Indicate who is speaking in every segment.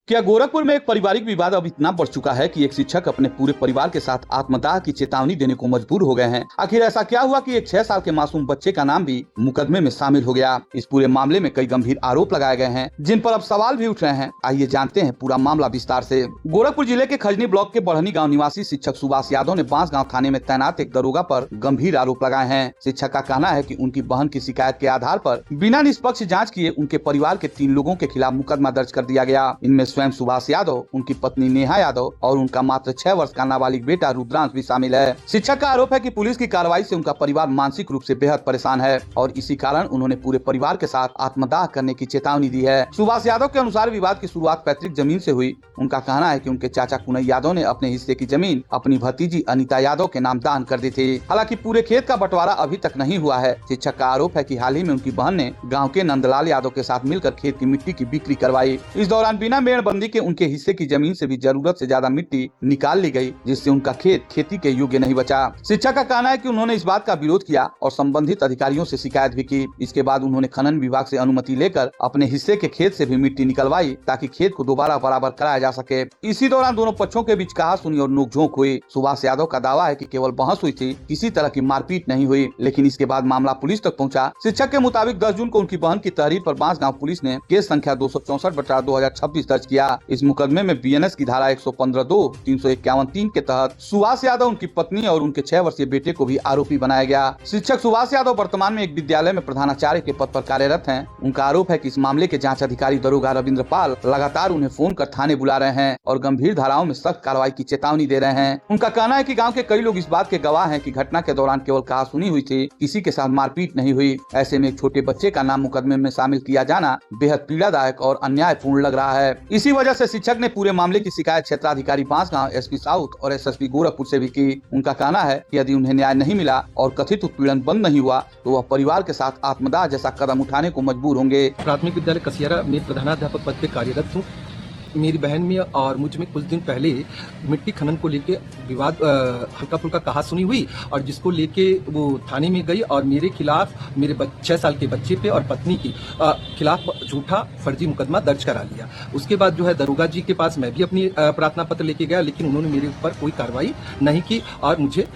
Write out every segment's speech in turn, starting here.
Speaker 1: क्या गोरखपुर में एक पारिवारिक विवाद अब इतना बढ़ चुका है कि एक शिक्षक अपने पूरे परिवार के साथ आत्मदाह की चेतावनी देने को मजबूर हो गए हैं। आखिर ऐसा क्या हुआ कि एक 6 साल के मासूम बच्चे का नाम भी मुकदमे में शामिल हो गया। इस पूरे मामले में कई गंभीर आरोप लगाए गए हैं, जिन पर अब सवाल भी उठ रहे हैं। आइए जानते हैं पूरा मामला विस्तार से। गोरखपुर जिले के खजनी ब्लॉक के बढ़नी गाँव निवासी शिक्षक सुभाष यादव ने बांसगांव थाने में तैनात एक दरोगा पर गंभीर आरोप लगाए हैं। शिक्षक का कहना है कि उनकी बहन की शिकायत के आधार पर बिना निष्पक्ष जाँच किए उनके परिवार के 3 लोगों के खिलाफ मुकदमा दर्ज कर दिया गया। इनमें स्वयं सुभाष यादव, उनकी पत्नी नेहा यादव और उनका मात्र 6 वर्ष का नाबालिग बेटा रुद्रांश भी शामिल है। शिक्षक का आरोप है कि पुलिस की कार्रवाई से उनका परिवार मानसिक रूप से बेहद परेशान है और इसी कारण उन्होंने पूरे परिवार के साथ आत्मदाह करने की चेतावनी दी है। सुभाष यादव के अनुसार विवाद की शुरुआत पैतृक जमीन से हुई। उनका कहना है कि उनके चाचा कुनई यादव ने अपने हिस्से की जमीन अपनी भतीजी अनीता यादव के नाम दान कर दी थी। हालांकि पूरे खेत का बंटवारा अभी तक नहीं हुआ है। शिक्षक का आरोप है कि हाल ही में उनकी बहन ने गाँव के नंदलाल यादव के साथ मिलकर खेत की मिट्टी की बिक्री करवाई। इस दौरान बिना मेड़बंदी के उनके हिस्से की जमीन से भी जरूरत से ज्यादा मिट्टी निकाल ली गई, जिससे उनका खेत खेती के योग्य नहीं बचा। शिक्षक का कहना है कि उन्होंने इस बात का विरोध किया और संबंधित अधिकारियों से शिकायत भी की। इसके बाद उन्होंने खनन विभाग से अनुमति लेकर अपने हिस्से के खेत से भी मिट्टी निकलवाई ताकि खेत को दोबारा बराबर कराया जा सके। इसी दौरान दोनों पक्षों के बीच कहासुनी और नोकझोंक हुई। सुभाष यादव का दावा है कि केवल बहस हुई थी, किसी तरह की मारपीट नहीं हुई। लेकिन इसके बाद मामला पुलिस तक पहुंचा। शिक्षक के मुताबिक 10 जून को उनकी बहन की तहरीर पर बांसगांव पुलिस ने केस संख्या 264/2026 दर्ज किया। इस मुकदमे में बीएनएस की धारा 115(2), 351(3) के तहत सुभाष यादव, उनकी पत्नी और उनके 6 वर्षीय बेटे को भी आरोपी बनाया गया। शिक्षक सुभाष यादव वर्तमान में एक विद्यालय में प्रधानाचार्य के पद पर कार्यरत हैं। उनका आरोप है कि इस मामले के जांच अधिकारी दरोगा रविंद्र पाल लगातार उन्हें फोन कर थाने बुला रहे हैं और गंभीर धाराओं में सख्त कार्रवाई की चेतावनी दे रहे हैं। उनका कहना है कि गाँव के कई लोग इस बात के गवाह हैं कि घटना के दौरान केवल कहासुनी हुई थी, किसी के साथ मारपीट नहीं हुई। ऐसे में एक छोटे बच्चे का नाम मुकदमे में शामिल किया जाना बेहद पीड़ादायक और अन्यायपूर्ण लग रहा है। इसी वजह से शिक्षक ने पूरे मामले की शिकायत क्षेत्राधिकारी बांसगांव, एसपी साउथ और एसएसपी गोरखपुर से भी की। उनका कहना है कि यदि उन्हें न्याय नहीं मिला और कथित उत्पीड़न बंद नहीं हुआ तो वह परिवार के साथ आत्मदाह जैसा कदम उठाने को मजबूर होंगे।
Speaker 2: प्राथमिक विद्यालय कसियारा में प्रधानाध्यापक पद पे कार्यरत हूँ। मेरी बहन में और मुझ में कुछ दिन पहले मिट्टी खनन को लेके विवाद हल्का फुल्का कहासुनी हुई और जिसको लेके वो थाने में गई और मेरे खिलाफ मेरे 6 साल के बच्चे पे और पत्नी की खिलाफ झूठा फर्जी मुकदमा दर्ज करा लिया। उसके बाद जो है दरोगा जी के पास मैं भी अपनी प्रार्थना पत्र लेके गया, लेकिन उन्होंने मेरे ऊपर कोई कार्रवाई नहीं की और मुझे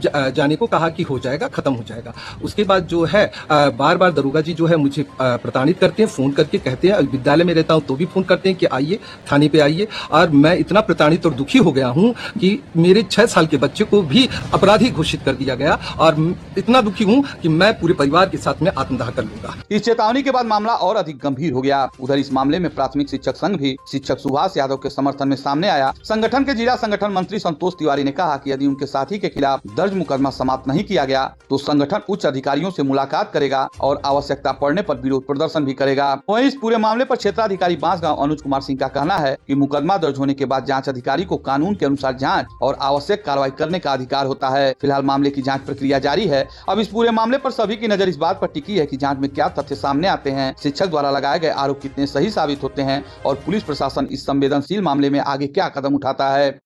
Speaker 2: जाने को कहा कि हो जाएगा, खत्म हो जाएगा। उसके बाद जो है बार बार दरोगा जी जो है मुझे प्रताड़ित करते हैं, फोन करके कहते हैं, विद्यालय में रहता हूं तो भी फोन करते हैं कि आइए थाने पे आइए। और मैं इतना प्रताड़ित और दुखी हो गया हूं कि मेरे 6 साल के बच्चे को भी अपराधी घोषित कर दिया गया और इतना दुखी हूं कि मैं पूरे परिवार के साथ में आत्मदाह कर लूंगा।
Speaker 1: इस चेतावनी के बाद मामला और अधिक गंभीर हो गया। उधर इस मामले में प्राथमिक शिक्षक संघ भी शिक्षक सुभाष यादव के समर्थन में सामने आया। संगठन के जिला संगठन मंत्री संतोष तिवारी ने कहा कि यदि उनके साथी के खिलाफ दर्ज मुकदमा समाप्त नहीं किया गया तो संगठन उच्च अधिकारियों से मुलाकात करेगा और आवश्यकता पड़ने पर विरोध प्रदर्शन भी करेगा। वहीं इस पूरे मामले पर क्षेत्राधिकारी बांसगांव अनुज कुमार सिंह का कहना है कि मुकदमा दर्ज होने के बाद जांच अधिकारी को कानून के अनुसार जांच और आवश्यक कार्रवाई करने का अधिकार होता है। फिलहाल मामले की जांच प्रक्रिया जारी है। अब इस पूरे मामले पर सभी की नजर इस बात पर टिकी है कि जांच में क्या तथ्य सामने आते हैं, शिक्षक द्वारा लगाए गए आरोप कितने सही साबित होते हैं और पुलिस प्रशासन इस संवेदनशील मामले में आगे क्या कदम उठाता है।